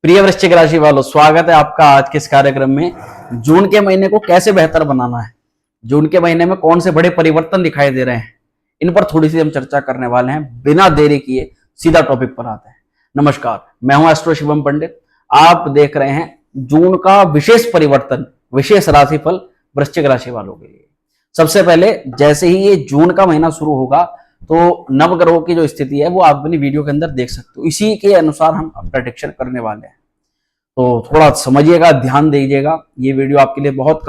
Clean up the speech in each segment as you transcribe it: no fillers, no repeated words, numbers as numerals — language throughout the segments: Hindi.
प्रिय वृश्चिक राशि वालों, स्वागत है आपका आज के इस कार्यक्रम में। जून के महीने को कैसे बेहतर बनाना है, जून के महीने में कौन से बड़े परिवर्तन दिखाई दे रहे हैं, इन पर थोड़ी सी हम चर्चा करने वाले हैं। बिना देरी किए सीधा टॉपिक पर आते हैं। नमस्कार, मैं हूं एस्ट्रो शिवम पंडित। आप देख रहे हैं जून का विशेष परिवर्तन, विशेष राशिफल वृश्चिक राशि वालों के लिए। सबसे पहले, जैसे ही ये जून का महीना शुरू होगा तो नवग्रहों की जो स्थिति है वो आप अपनी वीडियो के अंदर देख सकते हो। इसी के अनुसार हम प्रेडिक्शन करने वाले हैं, तो थोड़ा समझिएगा, ध्यान दीजिएगा। ये वीडियो आपके लिए बहुत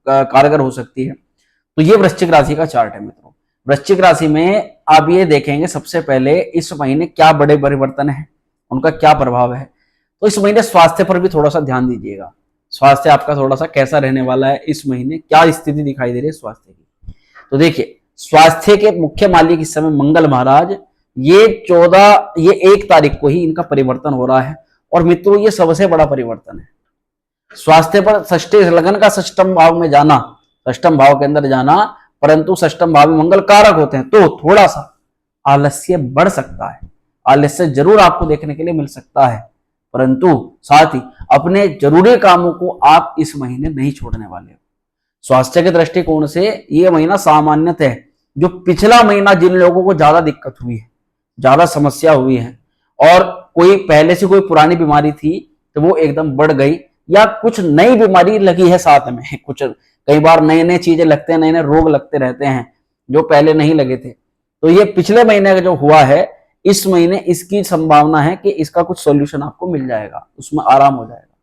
कारगर हो सकती है। तो ये वृश्चिक राशि का चार्ट है मित्रों। वृश्चिक राशि में आप ये देखेंगे सबसे पहले इस महीने क्या बड़े परिवर्तन है, उनका क्या प्रभाव है। तो इस महीने स्वास्थ्य पर भी थोड़ा सा ध्यान दीजिएगा। स्वास्थ्य आपका थोड़ा सा कैसा रहने वाला है, इस महीने क्या स्थिति दिखाई दे रही है स्वास्थ्य की। तो देखिए, स्वास्थ्य के मुख्य मालिक इस समय मंगल महाराज, ये 1 तारीख को ही इनका परिवर्तन हो रहा है। और मित्रों, ये सबसे बड़ा परिवर्तन है स्वास्थ्य पर। षष्ठी लगन का षष्टम भाव में जाना, षष्टम भाव के अंदर जाना, परंतु षष्टम भाव में मंगल कारक होते हैं, तो थोड़ा सा आलस्य बढ़ सकता है। आलस्य जरूर आपको देखने के लिए मिल सकता है, परंतु साथ ही अपने जरूरी कामों को आप इस महीने नहीं छोड़ने वाले हो। स्वास्थ्य के दृष्टिकोण से ये महीना सामान्यतः है। जो पिछला महीना जिन लोगों को ज्यादा दिक्कत हुई है, ज्यादा समस्या हुई है, और कोई पहले से कोई पुरानी बीमारी थी तो वो एकदम बढ़ गई, या कुछ नई बीमारी लगी है साथ में, कुछ कई बार नए नए चीजें लगते हैं, नए नए रोग लगते रहते हैं जो पहले नहीं लगे थे। तो ये पिछले महीने का जो हुआ है, इस महीने इसकी संभावना है कि इसका कुछ सॉल्यूशन आपको मिल जाएगा, उसमें आराम हो जाएगा।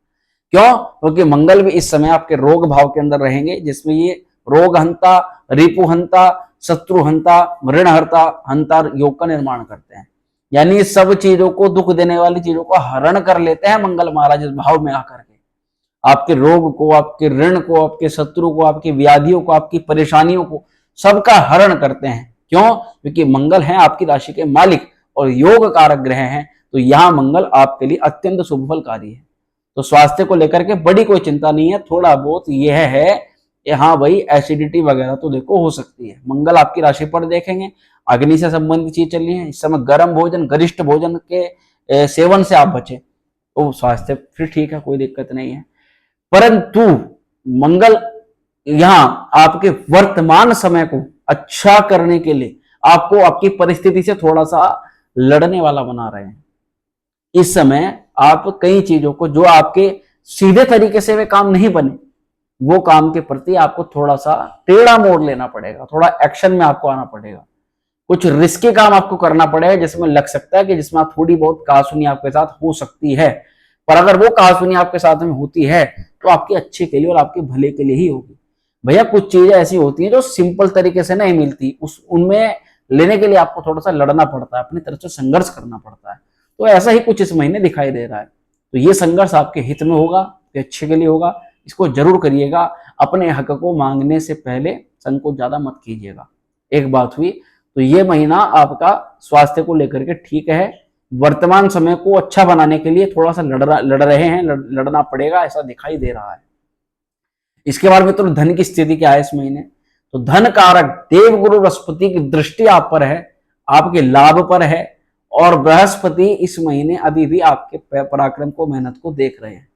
क्यों? क्योंकि मंगल भी इस समय आपके रोग भाव के अंदर रहेंगे, जिसमें ये रोग हंता, रिपुहंता, शत्रुहंता, ऋणहर्ता, हंता योग का निर्माण करते हैं। यानी सब चीजों को, दुख देने वाली चीजों को हरण कर लेते हैं मंगल महाराज इस भाव में आकर के। आपके रोग को, आपके ऋण को, आपके शत्रु को, आपकी व्याधियों को, आपकी परेशानियों को, सबका हरण करते हैं। क्यों? क्योंकि मंगल है आपकी राशि के मालिक और योग कारक ग्रह हैं। तो यहां मंगल आपके लिए अत्यंत शुभ फलकारी है। तो स्वास्थ्य को लेकर के बड़ी कोई चिंता नहीं है। थोड़ा बहुत यह है कि हाँ भाई, एसिडिटी वगैरह तो देखो हो सकती है। मंगल आपकी राशि पर देखेंगे, अग्नि से संबंधित चीज चल रही है इस समय। गर्म भोजन, गरिष्ठ भोजन के सेवन से आप बचे तो स्वास्थ्य फिर ठीक है, कोई दिक्कत नहीं है। परंतु मंगल यहां आपके वर्तमान समय को अच्छा करने के लिए आपको आपकी परिस्थिति से थोड़ा सा लड़ने वाला बना रहे हैं। इस समय आप कई चीजों को, जो आपके सीधे तरीके से वे काम नहीं बने, वो काम के प्रति आपको थोड़ा सा टेढ़ा मोड़ लेना पड़ेगा, थोड़ा एक्शन में आपको आना पड़ेगा। कुछ रिस्की काम आपको करना पड़ेगा, जिसमें लग सकता है कि जिसमें आप थोड़ी बहुत कहासुनी आपके साथ हो सकती है। पर अगर वो कहासुनी आपके साथ में होती है तो आपके अच्छे के लिए और आपके भले के लिए ही होगी। भैया, कुछ चीजें ऐसी होती हैं जो सिंपल तरीके से नहीं मिलती, उनमें लेने के लिए आपको थोड़ा सा लड़ना पड़ता है, अपनी तरफ से संघर्ष करना पड़ता है। तो ऐसा ही कुछ इस महीने दिखाई दे रहा है। तो ये संघर्ष आपके हित में होगा, अच्छे के लिए होगा। इसको जरूर करिएगा। अपने हक को मांगने से पहले संकोच ज्यादा मत कीजिएगा। एक बात हुई। तो ये महीना आपका स्वास्थ्य को लेकर के ठीक है। वर्तमान समय को अच्छा बनाने के लिए थोड़ा सा लड़ रहे हैं, लड़ना पड़ेगा, ऐसा दिखाई दे रहा है। इसके बाद में तो धन की स्थिति क्या है इस महीने? तो धन कारक देवगुरु बृहस्पति की दृष्टि आप पर है, आपके लाभ पर है। और बृहस्पति इस महीने अभी भी आपके पराक्रम को, मेहनत को देख रहे हैं।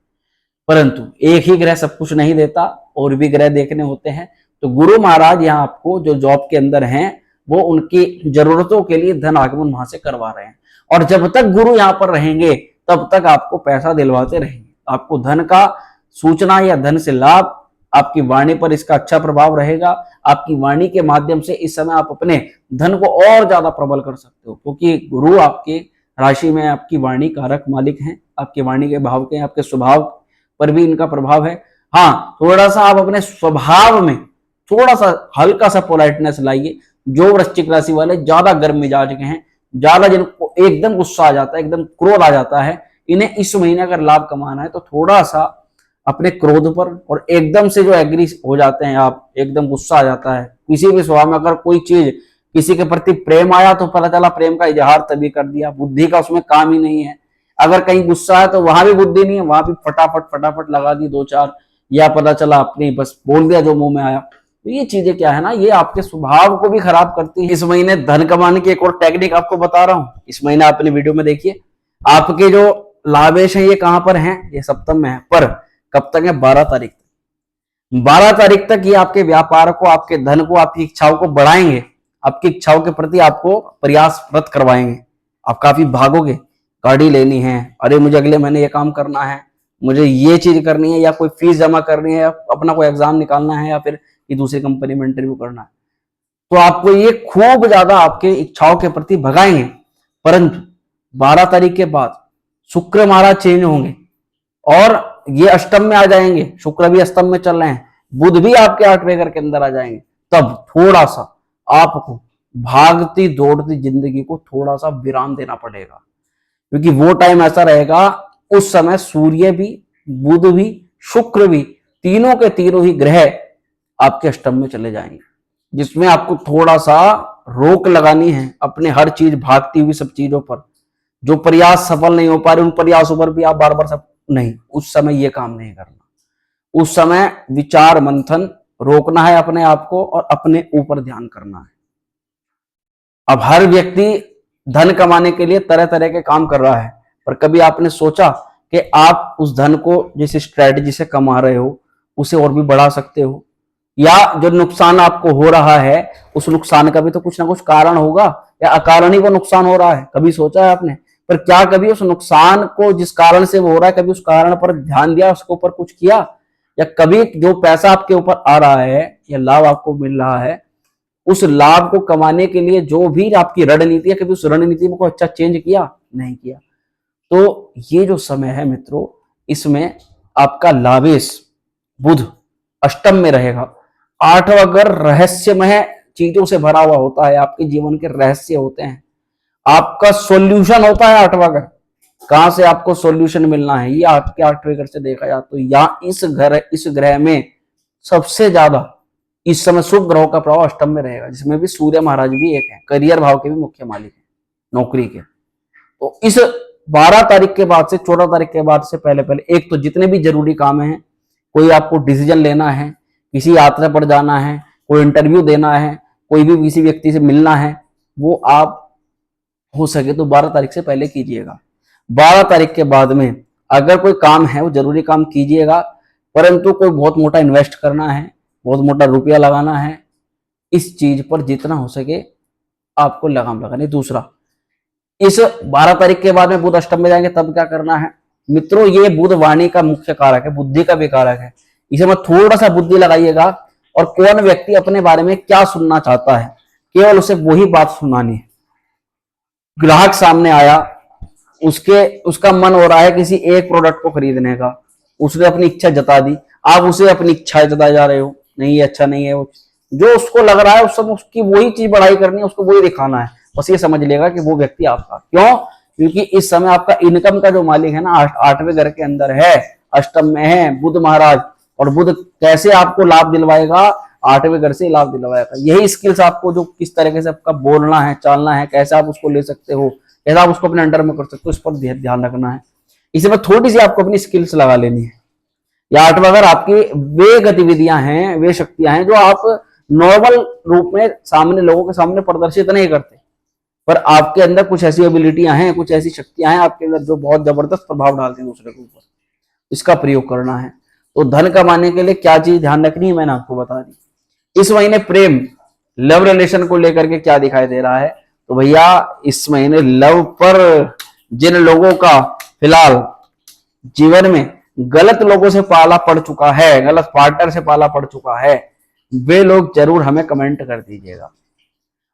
परंतु एक ही ग्रह सब कुछ नहीं देता, और भी ग्रह देखने होते हैं। तो गुरु महाराज यहाँ आपको जो जॉब के अंदर हैं, वो उनकी जरूरतों के लिए धन आगमन वहां से करवा रहे हैं। और जब तक गुरु यहाँ पर रहेंगे तब तक आपको पैसा दिलवाते रहेंगे। आपको धन का सूचना या धन से लाभ, आपकी वाणी पर इसका अच्छा प्रभाव रहेगा। आपकी वाणी के माध्यम से इस समय आप अपने धन को और ज्यादा प्रबल कर सकते हो, क्योंकि गुरु आपकी राशि में आपकी वाणी कारक मालिक हैं, आपकी वाणी के भाव के, आपके स्वभाव पर भी इनका प्रभाव है। हाँ, थोड़ा सा आप अपने स्वभाव में थोड़ा सा हल्का सा पोलाइटनेस लाइए। जो वृश्चिक राशि वाले ज्यादा गर्म मिजाज के हैं, ज्यादा जिनको एकदम गुस्सा आ जाता है, एकदम क्रोध आ जाता है, इन्हें इस महीने अगर लाभ कमाना है तो थोड़ा सा अपने क्रोध पर, और एकदम से जो एग्री हो जाते हैं आप, एकदम गुस्सा आ जाता है किसी भी स्वभाव में। अगर कोई चीज, किसी के प्रति प्रेम आया तो पता चला प्रेम का इजहार तभी कर दिया, बुद्धि का उसमें काम ही नहीं है। अगर कहीं गुस्सा है तो वहां भी बुद्धि नहीं है, वहां भी फटाफट लगा दी 2-4, या पता चला अपनी बस बोल दिया जो मुंह में आया। तो ये चीजें क्या है ना, ये आपके स्वभाव को भी खराब करती है। इस महीने धन कमाने की एक और टेक्निक आपको बता रहा हूं, इस महीने आप अपनी वीडियो में देखिए। आपके जो लाभेश है ये कहां पर है, ये सप्तम में है, पर कब तक है, 12 तारीख तक। 12 तारीख तक ये आपके व्यापार को, आपके धन को, आपकी इच्छाओं को बढ़ाएंगे, आपकी इच्छाओं के प्रति आपको प्रयासरत करवाएंगे। आप काफी भागोगे, गाड़ी लेनी है, अरे मुझे अगले महीने ये काम करना है, मुझे ये चीज करनी है, या कोई फीस जमा करनी है, या अपना कोई एग्जाम निकालना है, या फिर ये दूसरी कंपनी में इंटरव्यू करना है, तो आपको ये खूब ज्यादा आपके इच्छाओं के प्रति भगाएंगे। परंतु 12 तारीख के बाद शुक्र महाराज चेंज होंगे और ये अष्टम में आ जाएंगे, शुक्र भी अष्टम में चल रहे हैं, बुध भी आपके 8वें घर के अंदर आ जाएंगे। तब थोड़ा सा आपको भागती दौड़ती जिंदगी को थोड़ा सा विराम देना पड़ेगा, क्योंकि वो टाइम ऐसा रहेगा, उस समय सूर्य भी, बुध भी, शुक्र भी, तीनों के तीनों ही ग्रह आपके अष्टम में चले जाएंगे, जिसमें आपको थोड़ा सा रोक लगानी है अपने हर चीज भागती हुई सब चीजों पर। जो प्रयास सफल नहीं हो पा रहे उन प्रयासों पर भी आप बार बार सब नहीं, उस समय ये काम नहीं करना। उस समय विचार मंथन रोकना है अपने आप को और अपने ऊपर ध्यान करना है। अब हर व्यक्ति धन कमाने के लिए तरह तरह के काम कर रहा है, पर कभी आपने सोचा कि आप उस धन को जिस स्ट्रेटजी से कमा रहे हो उसे और भी बढ़ा सकते हो, या जो नुकसान आपको हो रहा है उस नुकसान का भी तो कुछ ना कुछ कारण होगा, या अकारण ही वो नुकसान हो रहा है, कभी सोचा है आपने? पर क्या कभी उस नुकसान को जिस कारण से वो हो रहा है, कभी उस कारण पर ध्यान दिया, उसके ऊपर कुछ किया? या कभी जो पैसा आपके ऊपर आ रहा है या लाभ आपको मिल रहा है, उस लाभ को कमाने के लिए जो भी आपकी रणनीति है, कभी उस रणनीति में कोई अच्छा चेंज किया? नहीं किया। तो ये जो समय है मित्रों, इसमें आपका लाभेश बुध अष्टम में रहेगा। 8वां घर रहस्यमय चीजों से भरा हुआ होता है, आपके जीवन के रहस्य होते हैं, आपका सॉल्यूशन होता है 8वां घर। कहां से आपको सॉल्यूशन मिलना है, ये आपके 8वें घर से देखा जाए तो या इस ग्रह में सबसे ज्यादा इस समय शुभ ग्रहों का प्रभाव अष्टम में रहेगा, जिसमें भी सूर्य महाराज भी एक है, करियर भाव के भी मुख्य मालिक है, नौकरी के। तो इस 12 तारीख के बाद से 14 तारीख के बाद से पहले पहले एक तो जितने भी जरूरी काम हैं, कोई आपको डिसीजन लेना है, किसी यात्रा पर जाना है, कोई इंटरव्यू देना है, कोई भी किसी व्यक्ति से मिलना है, वो आप हो सके तो 12 तारीख से पहले कीजिएगा। 12 तारीख के बाद में अगर कोई काम है वो जरूरी काम कीजिएगा, परंतु कोई बहुत मोटा इन्वेस्ट करना है, बहुत मोटा रुपया लगाना है, इस चीज पर जितना हो सके आपको लगाम लगानी। दूसरा, इस 12 तारीख के बाद में बुध अष्टम में जाएंगे, तब क्या करना है मित्रों, ये बुध वाणी का मुख्य कारक है, बुद्धि का भी कारक है, इसे मत थोड़ा सा बुद्धि लगाइएगा। और कौन व्यक्ति अपने बारे में क्या सुनना चाहता है, केवल उसे वही बात सुनानी है। ग्राहक सामने आया, उसका मन हो रहा है किसी एक प्रोडक्ट को खरीदने का, उसने अपनी इच्छा जता दी, आप उसे अपनी इच्छा जताए जा रहे हो, नहीं ये अच्छा नहीं है, वो जो उसको लग रहा है उस समय उसकी वही चीज बढ़ाई करनी है, उसको वही दिखाना है। बस ये समझ लेगा कि वो व्यक्ति आपका, क्यों? क्योंकि इस समय आपका इनकम का जो मालिक है ना 8वें घर के अंदर है, अष्टम में है बुध महाराज, और बुध कैसे आपको लाभ दिलवाएगा, 8वें घर से लाभ दिलवाएगा। यही स्किल्स आपको, जो किस तरीके से आपका बोलना है, चालना है, कैसे आप उसको ले सकते हो, कैसे आप उसको अपने अंडर में कर सकते हो, इस पर ध्यान रखना है। इसमें थोड़ी सी आपको अपनी स्किल्स लगा लेनी है। या 8वां घर आपकी वे गतिविधियां हैं, वे शक्तियां हैं जो आप नॉर्मल रूप में सामने लोगों के सामने प्रदर्शित नहीं करते, पर आपके अंदर कुछ ऐसी एबिलिटियां हैं, कुछ ऐसी शक्तियां हैं आपके अंदर जो बहुत जबरदस्त प्रभाव डालती हैं दूसरे के ऊपर। इसका प्रयोग करना है। तो धन कमाने के लिए क्या चीज ध्यान रखनी है मैंने आपको बता दी। इस महीने प्रेम, लव रिलेशन को लेकर के क्या दिखाई दे रहा है, तो भैया इस महीने लव पर जिन लोगों का फिलहाल जीवन में गलत लोगों से पाला पड़ चुका है, गलत पार्टनर से पाला पड़ चुका है, वे लोग जरूर हमें कमेंट कर दीजिएगा।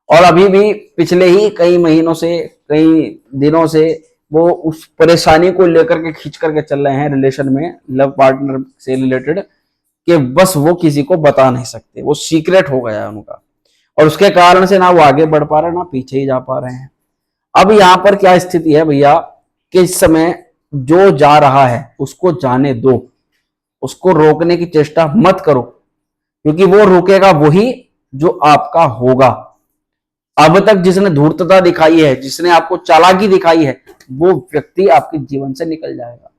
और अभी भी पिछले ही कई महीनों से, कई दिनों से वो उस परेशानी को लेकर के खींच करके चल रहे हैं रिलेशन में, लव पार्टनर से रिलेटेड, कि बस वो किसी को बता नहीं सकते, वो सीक्रेट हो गया है उनका, और उसके कारण से ना वो आगे बढ़ पा रहे हैं ना पीछे ही जा पा रहे हैं। अब यहाँ पर क्या स्थिति है भैया, कि इस समय जो जा रहा है उसको जाने दो, उसको रोकने की चेष्टा मत करो, क्योंकि वो रुकेगा वही जो आपका होगा। अब तक जिसने धूर्तता दिखाई है, जिसने आपको चालाकी दिखाई है, वो व्यक्ति आपके जीवन से निकल जाएगा।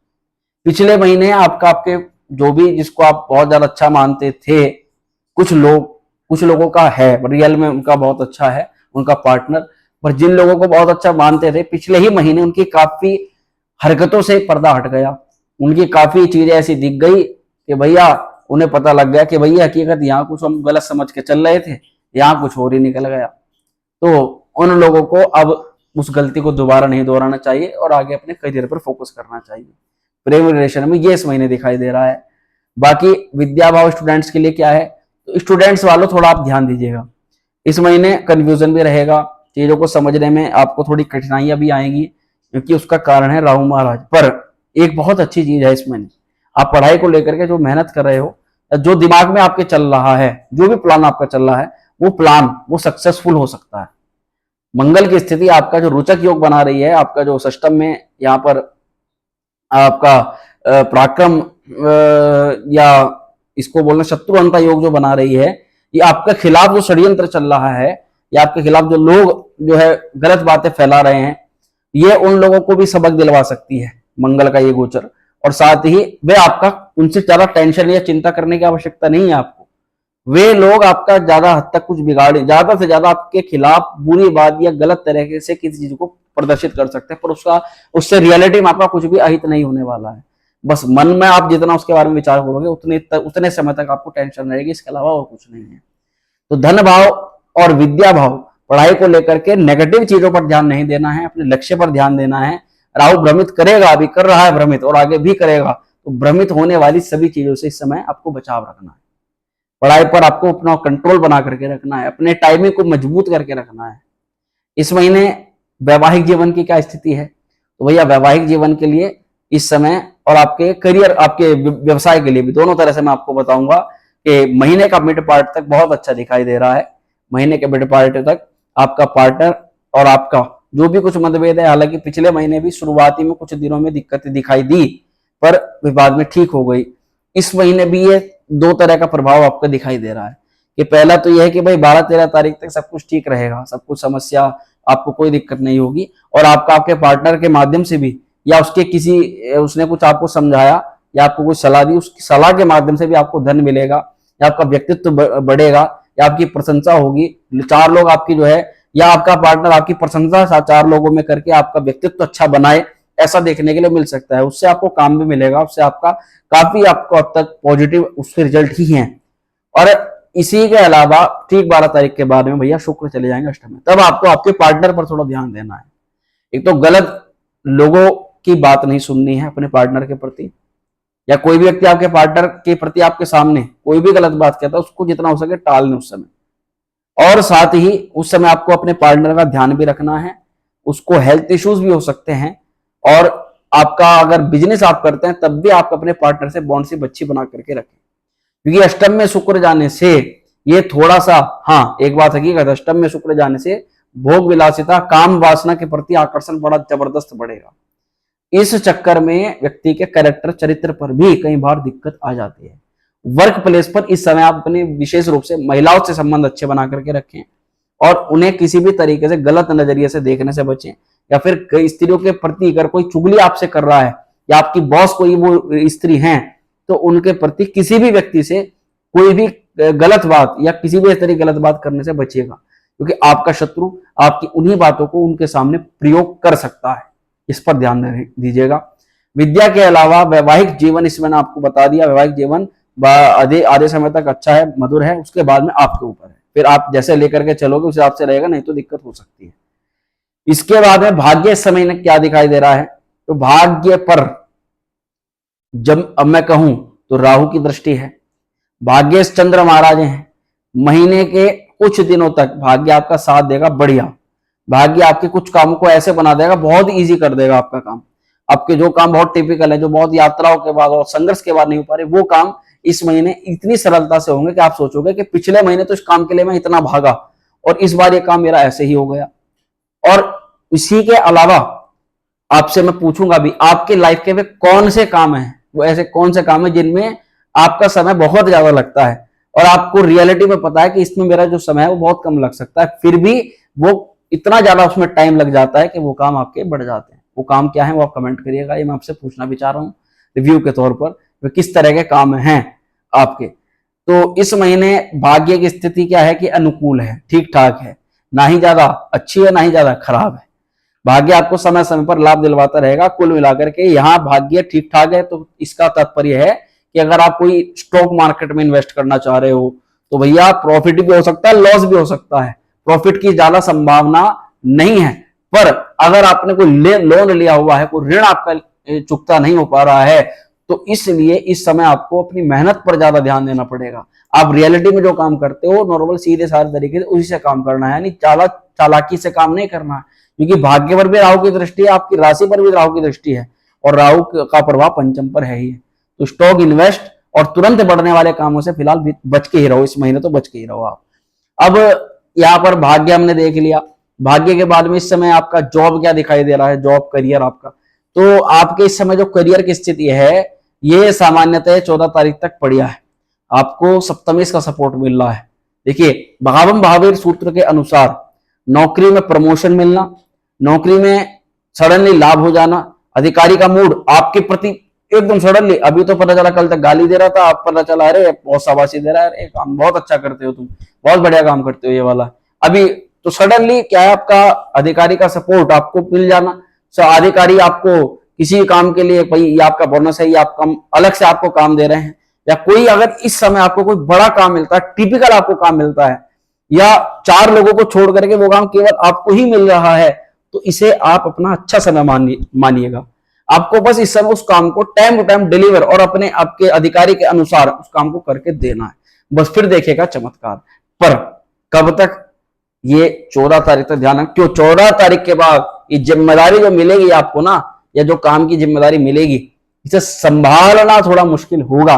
पिछले महीने आपके जो भी, जिसको आप बहुत ज्यादा अच्छा मानते थे, कुछ लोगों का है रियल में उनका बहुत अच्छा है उनका पार्टनर, पर जिन लोगों को बहुत अच्छा मानते थे पिछले ही महीने उनकी काफी हरकतों से पर्दा हट गया, उनकी काफी चीजें ऐसी दिख गई कि भैया उन्हें पता लग गया कि भैया हकीकत यहाँ कुछ हम गलत समझ के चल रहे थे, यहाँ कुछ और ही निकल गया। तो उन लोगों को अब उस गलती को दोबारा नहीं दोहराना चाहिए और आगे अपने करियर पर फोकस करना चाहिए। प्रेम रिलेशन में ये इस महीने दिखाई दे रहा है। बाकी विद्या भाव स्टूडेंट्स के लिए क्या है, तो स्टूडेंट्स वालों थोड़ा आप ध्यान दीजिएगा, इस महीने कंफ्यूजन भी रहेगा, चीजों को समझने में आपको थोड़ी कठिनाइयां भी आएंगी, क्योंकि उसका कारण है राहु महाराज। पर एक बहुत अच्छी चीज है इस महीने, आप पढ़ाई को लेकर के जो मेहनत कर रहे हो, जो दिमाग में आपके चल रहा है, जो भी प्लान आपका चल रहा है, वो प्लान वो सक्सेसफुल हो सकता है। मंगल की स्थिति आपका जो रोचक योग बना रही है, आपका जो सिस्टम में यहाँ पर आपका पराक्रम या इसको बोलना शत्रुअंता योग जो बना रही है, ये आपके खिलाफ जो षड्यंत्र चल रहा है, या आपके खिलाफ जो लोग जो है गलत बातें फैला रहे हैं, ये उन लोगों को भी सबक दिलवा सकती है मंगल का ये गोचर। और साथ ही वे आपका उनसे ज्यादा टेंशन या चिंता करने की आवश्यकता नहीं है आपको, वे लोग आपका ज्यादा हद तक कुछ बिगाड़े, ज्यादा से ज्यादा आपके खिलाफ बुरी बात या गलत तरीके से किसी चीज को प्रदर्शित कर सकते हैं, पर उससे रियलिटी में आपका कुछ भी अहित नहीं होने वाला है। बस मन में आप जितना उसके बारे में विचार करोगे उतने समय तक आपको टेंशन रहेगी, इसके अलावा और कुछ नहीं है। तो धन भाव और विद्या भाव, पढ़ाई को लेकर के नेगेटिव चीजों पर ध्यान नहीं देना है, अपने लक्ष्य पर ध्यान देना है। राहु भ्रमित करेगा, अभी कर रहा है भ्रमित और आगे भी करेगा, तो भ्रमित होने वाली सभी चीजों से इस समय आपको बचाव रखना है। पढ़ाई पर आपको अपना कंट्रोल बना करके रखना है, अपने टाइमिंग को मजबूत करके रखना है। इस महीने वैवाहिक जीवन की क्या स्थिति है, तो भैया वैवाहिक जीवन के लिए इस समय और आपके करियर, आपके व्यवसाय के लिए भी, दोनों तरह से मैं आपको बताऊंगा कि महीने का मिड पार्ट तक बहुत अच्छा दिखाई दे रहा है। महीने के मिड पार्ट तक आपका पार्टनर और आपका जो भी कुछ मतभेद है, हालांकि पिछले महीने भी शुरुआती में कुछ दिनों में दिक्कतें दिखाई दी, पर विवाद में ठीक हो गई। इस महीने भी ये दो तरह का प्रभाव आपको दिखाई दे रहा है कि पहला तो यह है कि भाई 12-13 तारीख तक सब कुछ ठीक रहेगा, सब कुछ समस्या, आपको कोई दिक्कत नहीं होगी, और आपका आपके पार्टनर के माध्यम से भी, या उसने कुछ आपको समझाया या आपको कुछ सलाह दी, उसकी सलाह के माध्यम से भी आपको धन मिलेगा, या आपका व्यक्तित्व बढ़ेगा, या आपकी प्रशंसा होगी। 4 लोग आपकी जो है, या आपका पार्टनर आपकी प्रशंसा 4 लोगों में करके आपका व्यक्तित्व अच्छा बनाए, ऐसा देखने के लिए मिल सकता है। उससे आपको काम भी मिलेगा, उससे आपका काफी आपको अब तक पॉजिटिव उसके रिजल्ट ही हैं। और इसी के अलावा ठीक 12 तारीख के बाद में भैया शुक्र चले जाएंगे अष्टम में, तब आपको आपके पार्टनर पर थोड़ा ध्यान देना है। एक तो गलत लोगों की बात नहीं सुननी है अपने पार्टनर के प्रति, या कोई भी व्यक्ति आपके पार्टनर के प्रति आपके सामने कोई भी गलत बात कहता है, उसको जितना हो सके टाल लें उस समय। और साथ ही उस समय आपको अपने पार्टनर का ध्यान भी रखना है, उसको हेल्थ इश्यूज भी हो सकते हैं, और आपका अगर बिजनेस आप करते हैं तब भी आप अपने पार्टनर से बॉन्डशिप अच्छी बना करके रखें, क्योंकि अष्टम में शुक्र जाने से ये थोड़ा सा, हाँ एक बात हकीकत, अष्टम में शुक्र जाने से भोग विलासिता, काम वासना के प्रति आकर्षण बड़ा जबरदस्त बढ़ेगा। इस चक्कर में व्यक्ति के कैरेक्टर, चरित्र पर भी कई बार दिक्कत आ जाती है। वर्क प्लेस पर इस समय आप अपने विशेष रूप से महिलाओं से संबंध अच्छे बना करके रखें, और उन्हें किसी भी तरीके से गलत नजरिए से देखने से बचें, या फिर कई स्त्रियों के प्रति अगर कोई चुगली आपसे कर रहा है, या आपकी बॉस कोई वो स्त्री हैं, तो उनके प्रति किसी भी व्यक्ति से कोई भी गलत बात या किसी भी तरह गलत बात करने से बचिएगा, क्योंकि आपका शत्रु आपकी उन्हीं बातों को उनके सामने प्रयोग कर सकता है। इस पर ध्यान दीजिएगा। विद्या के अलावा वैवाहिक जीवन, इसमें मैंने आपको बता दिया, वैवाहिक जीवन आधे समय तक अच्छा है, मधुर है, उसके बाद में आपके ऊपर है, फिर आप जैसे लेकर के चलोगे उस हिसाब से रहेगा, नहीं तो दिक्कत हो सकती है। इसके बाद में भाग्य इस समय में क्या दिखाई दे रहा है, तो भाग्य पर जब अब मैं कहूं तो राहु की दृष्टि है, भाग्य चंद्र महाराज हैं, महीने के कुछ दिनों तक भाग्य आपका साथ देगा बढ़िया। भाग्य आपके कुछ कामों को ऐसे बना देगा, बहुत इजी कर देगा आपका काम। आपके जो काम बहुत टिपिकल है, जो बहुत यात्राओं के बाद और संघर्ष के बाद नहीं हो पा रहे, वो काम इस महीने इतनी सरलता से होंगे कि आप सोचोगे कि पिछले महीने तो इस काम के लिए मैं इतना भागा और इस बार ये काम मेरा ऐसे ही हो गया। और इसी के अलावा आपसे मैं पूछूंगा भी, आपके लाइफ के वे कौन से काम हैं, वो ऐसे कौन से काम है जिनमें आपका समय बहुत ज्यादा लगता है और आपको रियलिटी में पता है कि इसमें मेरा जो समय है वो बहुत कम लग सकता है, फिर भी वो इतना ज्यादा उसमें टाइम लग जाता है कि वो काम आपके बढ़ जाते हैं। वो काम क्या है वो आप कमेंट करिएगा, ये मैं आपसे पूछना भी चाह रहा हूँ रिव्यू के तौर पर, वे किस तरह के काम हैं आपके। तो इस महीने भाग्य की स्थिति क्या है कि अनुकूल है, ठीक ठाक है, ना ही ज्यादा अच्छी है ना ही ज्यादा खराब है। भाग्य आपको समय समय पर लाभ दिलवाता रहेगा। कुल मिलाकर के यहाँ भाग्य ठीक ठाक है। तो इसका तात्पर्य है कि अगर आप कोई स्टॉक मार्केट में इन्वेस्ट करना चाह रहे हो तो भैया प्रॉफिट भी हो सकता है, लॉस भी हो सकता है। प्रॉफिट की ज्यादा संभावना नहीं है, पर अगर आपने कोई लोन लिया हुआ है, कोई ऋण आपका चुकता नहीं हो पा रहा है, तो इसलिए इस समय आपको अपनी मेहनत पर ज्यादा ध्यान देना पड़ेगा। आप रियलिटी में जो काम करते हो नॉर्मल सीधे साधे तरीके से उसी से काम करना है, यानी चालाकी से काम नहीं करना है, क्योंकि भाग्य पर भी राहु की दृष्टि है, आपकी राशि पर भी राहु की दृष्टि है, और राहु का प्रभाव पंचम पर है ही। तो स्टॉक इन्वेस्ट और तुरंत बढ़ने वाले कामों से फिलहाल बच के ही रहो, इस महीने तो बच के ही रहो आप। अब यहाँ पर भाग्य हमने देख लिया। भाग्य के बाद में इस समय आपका जॉब क्या दिखाई दे रहा है, जॉब करियर आपका। तो आपके इस समय जो करियर की स्थिति है ये सामान्यतः 14 तारीख तक बढ़िया है, आपको सप्तमी का सपोर्ट मिल रहा है। देखिए भावम भावेर सूत्र के अनुसार नौकरी में प्रमोशन मिलना, नौकरी में सडनली लाभ हो जाना, अधिकारी का मूड आपके प्रति एकदम सडनली, अभी तो पता चला कल तक गाली दे रहा था, आप पता चला अरे बहुत शाबाशी दे रहा है, अरे काम बहुत अच्छा करते हो तुम, बहुत बढ़िया काम करते हो ये वाला। अभी तो सडनली क्या है, आपका अधिकारी का सपोर्ट आपको मिल जाना। अधिकारी आपको किसी काम के लिए भाई ये आपका बोनस है, ये आपका अलग से आपको काम दे रहे हैं, या कोई अगर इस समय आपको कोई बड़ा काम मिलता है, टिपिकल आपको काम मिलता है, या 4 लोगों को छोड़ करके वो काम केवल आपको ही मिल रहा है, तो इसे आप अपना अच्छा समय मानिएगा। आपको बस इस समय उस काम को टाइम टू टाइम डिलीवर और अपने आपके अधिकारी के अनुसार उस काम को करके देना है, बस फिर देखेगा चमत्कार। पर कब तक, ये 14 तारीख तक ध्यान रखें। क्यों 14 तारीख के बाद ये जिम्मेदारी जो मिलेगी आपको ना, या जो काम की जिम्मेदारी मिलेगी, इसे संभालना थोड़ा मुश्किल होगा,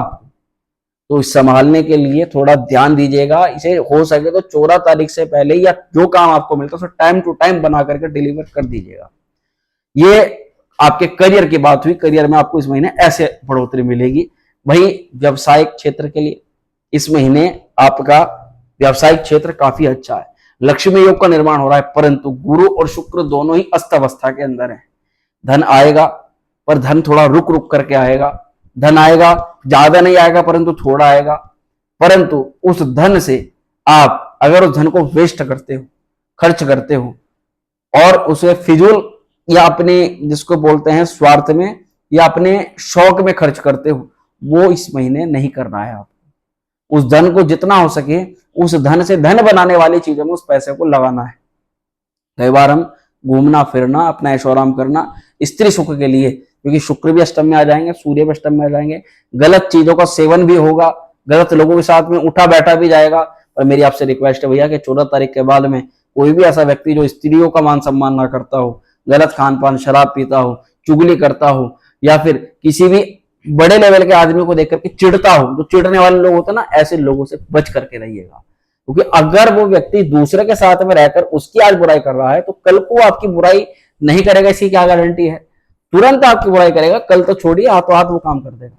तो इस संभालने के लिए थोड़ा ध्यान दीजिएगा। इसे हो सके तो 14 तारीख से पहले या जो काम आपको मिलता है उसे टाइम टू टाइम बना करके डिलीवर कर दीजिएगा। ये आपके करियर की बात हुई। करियर में आपको इस महीने ऐसे बढ़ोतरी मिलेगी। वही व्यवसायिक क्षेत्र के लिए इस महीने आपका व्यवसायिक क्षेत्र काफी अच्छा है। लक्ष्मी योग का निर्माण हो रहा है, परंतु गुरु और शुक्र दोनों ही अस्त अवस्था के अंदर है। धन आएगा, पर धन थोड़ा रुक रुक करके आएगा। धन आएगा, ज्यादा नहीं आएगा, परंतु थोड़ा आएगा। परंतु उस धन से आप अगर उस धन को वेस्ट करते हो, खर्च करते हो, और उसे फिजूल या अपने जिसको बोलते हैं स्वार्थ में या अपने शौक में खर्च करते हो, वो इस महीने नहीं करना है आपको। उस धन को जितना हो सके उस धन से धन बनाने वाली चीजों में उस पैसे को लगाना है। कई बार हम घूमना फिरना, अपना ऐशो आराम करना स्त्री सुख के लिए, क्योंकि शुक्र भी अष्टम में आ जाएंगे, सूर्य भी अष्टम में आ जाएंगे, गलत चीजों का सेवन भी होगा, गलत लोगों के साथ में उठा बैठा भी जाएगा। और मेरी आपसे रिक्वेस्ट है भैया कि 14 तारीख के बाद में कोई भी ऐसा व्यक्ति जो स्त्रियों का मान सम्मान ना करता हो, गलत खान पान, शराब पीता हो, चुगली करता हो, या फिर किसी भी बड़े लेवल के आदमी को देख करके चिढ़ता हो, जो चिढ़ने वाले लोग होते हैं ना, ऐसे लोगों से बच करके रहिएगा। क्योंकि अगर वो व्यक्ति दूसरे के साथ में रहकर उसकी आज बुराई कर रहा है, तो कल को आपकी बुराई नहीं करेगा, इसकी क्या गारंटी है। तुरंत आपकी बुराई करेगा, कल तो छोड़िए हाथों हाथ वो काम कर देगा।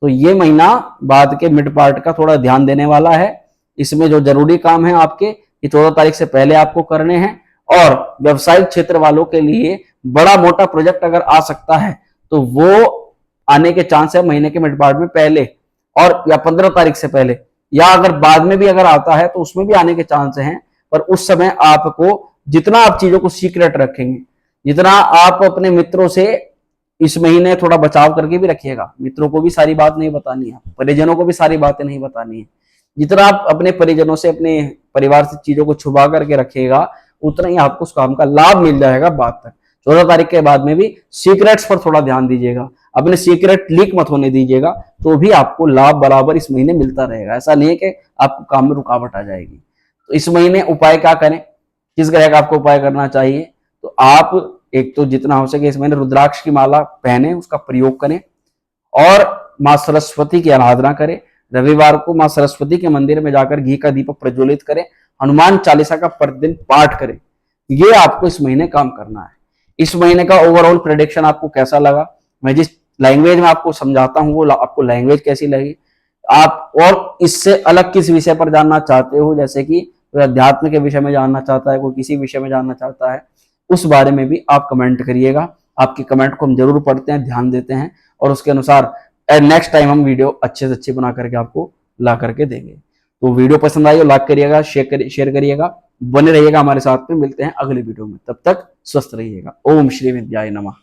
तो ये महीना बाद के मिड पार्ट का थोड़ा ध्यान देने वाला है। इसमें जो जरूरी काम है आपके, ये 14 तारीख से पहले आपको करने हैं। और व्यवसायिक क्षेत्र वालों के लिए बड़ा मोटा प्रोजेक्ट अगर आ सकता है तो वो आने के चांस है महीने के मिड पार्ट में पहले, और या 15 तारीख से पहले, या अगर बाद में भी अगर आता है तो उसमें भी आने के चांस हैं। पर उस समय आपको जितना आप चीजों को सीक्रेट रखेंगे, जितना आप अपने मित्रों से इस महीने थोड़ा बचाव करके भी रखिएगा। मित्रों को भी सारी बात नहीं बतानी है, परिजनों को भी सारी बातें नहीं बतानी है। जितना आप अपने परिजनों से, अपने परिवार से चीजों को छुपा करके रखिएगा, उतना ही आपको उस काम का लाभ मिल जाएगा बाद तक। 14 तारीख के बाद में भी सीक्रेट्स पर थोड़ा ध्यान दीजिएगा, अपने सीक्रेट लीक मत होने दीजिएगा, तो भी आपको लाभ बराबर इस महीने मिलता रहेगा। ऐसा नहीं है कि आपको काम में रुकावट आ जाएगी। तो इस महीने उपाय क्या करें, किस ग्रह का आपको उपाय करना चाहिए, तो आप एक तो जितना हो सके इस महीने रुद्राक्ष की माला पहने, उसका प्रयोग करें, और माँ सरस्वती की आराधना करें। रविवार को माँ सरस्वती के मंदिर में जाकर घी का दीपक प्रज्वलित करें, हनुमान चालीसा का प्रतिदिन पाठ करें। ये आपको इस महीने काम करना है। इस महीने का ओवरऑल प्रेडिक्शन आपको कैसा लगा, मैं जिस लैंग्वेज में आपको समझाता हूँ वो आपको लैंग्वेज कैसी लगी, आप और इससे अलग किस विषय पर जानना चाहते हो, जैसे कि कोई अध्यात्म के विषय में जानना चाहता है, कोई किसी विषय में जानना चाहता है, उस बारे में भी आप कमेंट करिएगा। आपके कमेंट को हम जरूर पढ़ते हैं, ध्यान देते हैं, और उसके अनुसार नेक्स्ट टाइम हम वीडियो अच्छे से अच्छी बना करके आपको ला करके देंगे। तो वीडियो पसंद आई हो लाइक करिएगा, शेयर करिएगा, बने रहिएगा हमारे साथ में। मिलते हैं अगली वीडियो में, तब तक स्वस्थ रहिएगा। ओम श्री विद्याय नमः।